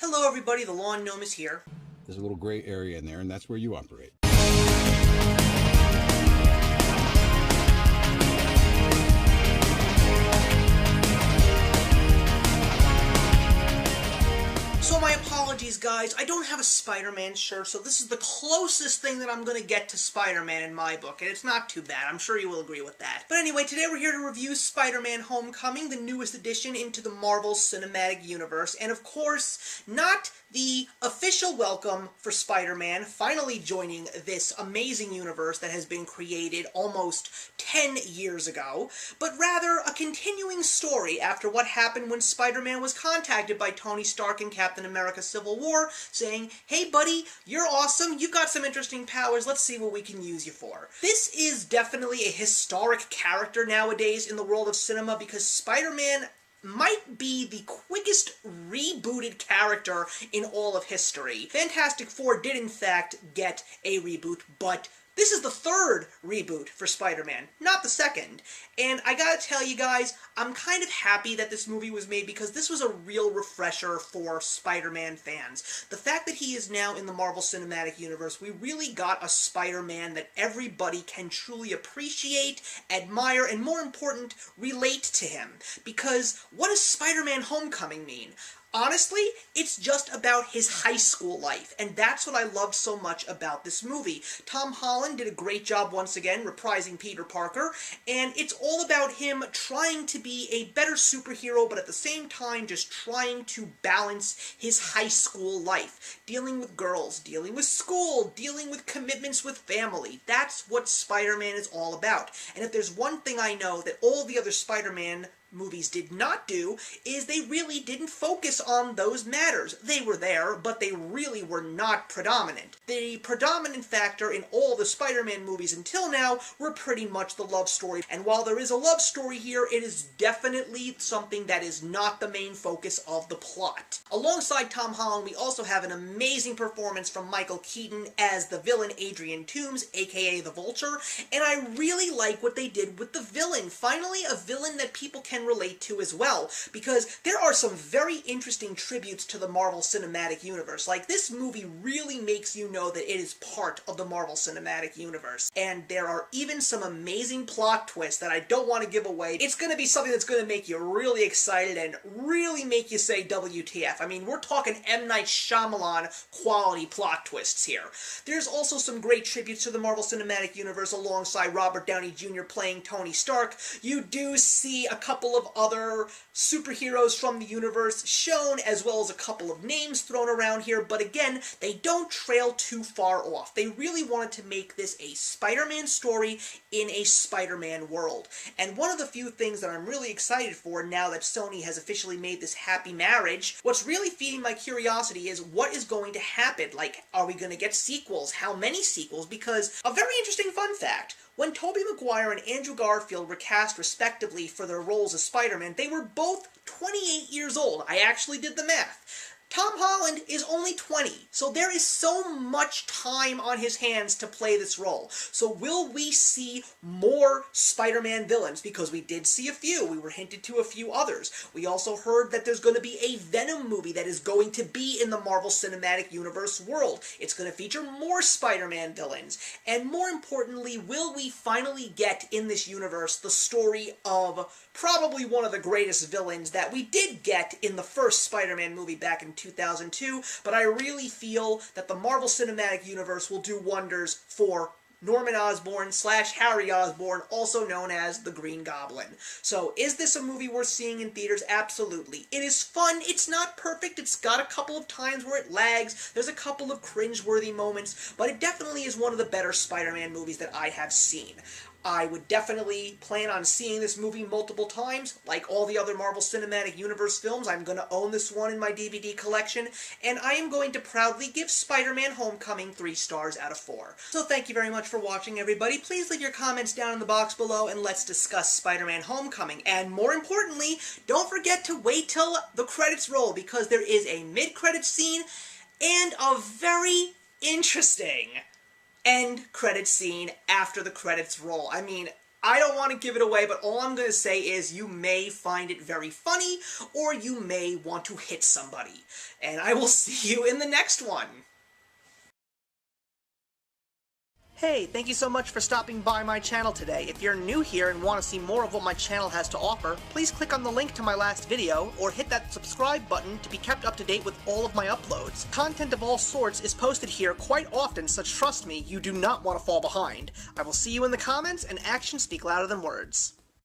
Hello everybody, the Lawn Gnome is here. There's a little gray area in there, and that's where you operate. So my apologies guys, I don't have a Spider-Man shirt, so this is the closest thing that I'm gonna get to Spider-Man in my book, and it's not too bad, I'm sure you will agree with that. But anyway, today we're here to review Spider-Man Homecoming, the newest addition into the Marvel Cinematic Universe, and of course, not the official welcome for Spider-Man finally joining this amazing universe that has been created almost 10 years ago, but rather a continuing story after what happened when Spider-Man was contacted by Tony Stark in Captain America Civil War, saying, "Hey buddy, you're awesome, you've got some interesting powers, let's see what we can use you for." This is definitely a historic character nowadays in the world of cinema because Spider-Man might be the quickest rebooted character in all of history. Fantastic Four did in fact get a reboot, but this is the third reboot for Spider-Man, not the second. And I gotta tell you guys, I'm kind of happy that this movie was made because this was a real refresher for Spider-Man fans. The fact that he is now in the Marvel Cinematic Universe, we really got a Spider-Man that everybody can truly appreciate, admire, and more important, relate to him. Because what does Spider-Man Homecoming mean? Honestly, it's just about his high school life, and that's what I loved so much about this movie. Tom Holland did a great job once again reprising Peter Parker, and it's all about him trying to be a better superhero, but at the same time just trying to balance his high school life. Dealing with girls, dealing with school, dealing with commitments with family. That's what Spider-Man is all about. And if there's one thing I know that all the other Spider-Man movies did not do, is they really didn't focus on those matters. They were there, but they really were not predominant. The predominant factor in all the Spider-Man movies until now were pretty much the love story. And while there is a love story here, it is definitely something that is not the main focus of the plot. Alongside Tom Holland, we also have an amazing performance from Michael Keaton as the villain Adrian Toomes, aka the Vulture, and I really like what they did with the villain. Finally, a villain that people can relate to as well, because there are some very interesting tributes to the Marvel Cinematic Universe. Like, this movie really makes you know that it is part of the Marvel Cinematic Universe, and there are even some amazing plot twists that I don't want to give away. It's going to be something that's going to make you really excited and really make you say WTF. I mean, we're talking M. Night Shyamalan quality plot twists here. There's also some great tributes to the Marvel Cinematic Universe alongside Robert Downey Jr. playing Tony Stark. You do see a couple of other superheroes from the universe shown, as well as a couple of names thrown around here, but again, they don't trail too far off. They really wanted to make this a Spider-Man story in a Spider-Man world. And one of the few things that I'm really excited for now that Sony has officially made this happy marriage, what's really feeding my curiosity is what is going to happen. Like, are we going to get sequels? How many sequels? Because a very interesting fun fact, when Tobey Maguire and Andrew Garfield were cast respectively for their roles as Spider-Man, they were both 28 years old. I actually did the math. Tom Holland is only 20, so there is so much time on his hands to play this role. So will we see more Spider-Man villains? Because we did see a few. We were hinted to a few others. We also heard that there's going to be a Venom movie that is going to be in the Marvel Cinematic Universe world. It's going to feature more Spider-Man villains. And more importantly, will we finally get in this universe the story of probably one of the greatest villains that we did get in the first Spider-Man movie back in 2002, but I really feel that the Marvel Cinematic Universe will do wonders for Norman Osborn / Harry Osborn, also known as the Green Goblin. So, is this a movie worth seeing in theaters? Absolutely. It is fun, it's not perfect, it's got a couple of times where it lags, there's a couple of cringe-worthy moments, but it definitely is one of the better Spider-Man movies that I have seen. I would definitely plan on seeing this movie multiple times. Like all the other Marvel Cinematic Universe films, I'm going to own this one in my DVD collection, and I am going to proudly give Spider-Man Homecoming 3 stars out of 4. So thank you very much for watching, everybody. Please leave your comments down in the box below, and let's discuss Spider-Man Homecoming. And more importantly, don't forget to wait till the credits roll, because there is a mid-credits scene and a very interesting end credit scene after the credits roll. I mean, I don't want to give it away, but all I'm going to say is you may find it very funny, or you may want to hit somebody. And I will see you in the next one. Hey, thank you so much for stopping by my channel today. If you're new here and want to see more of what my channel has to offer, please click on the link to my last video, or hit that subscribe button to be kept up to date with all of my uploads. Content of all sorts is posted here quite often, so trust me, you do not want to fall behind. I will see you in the comments, and actions speak louder than words.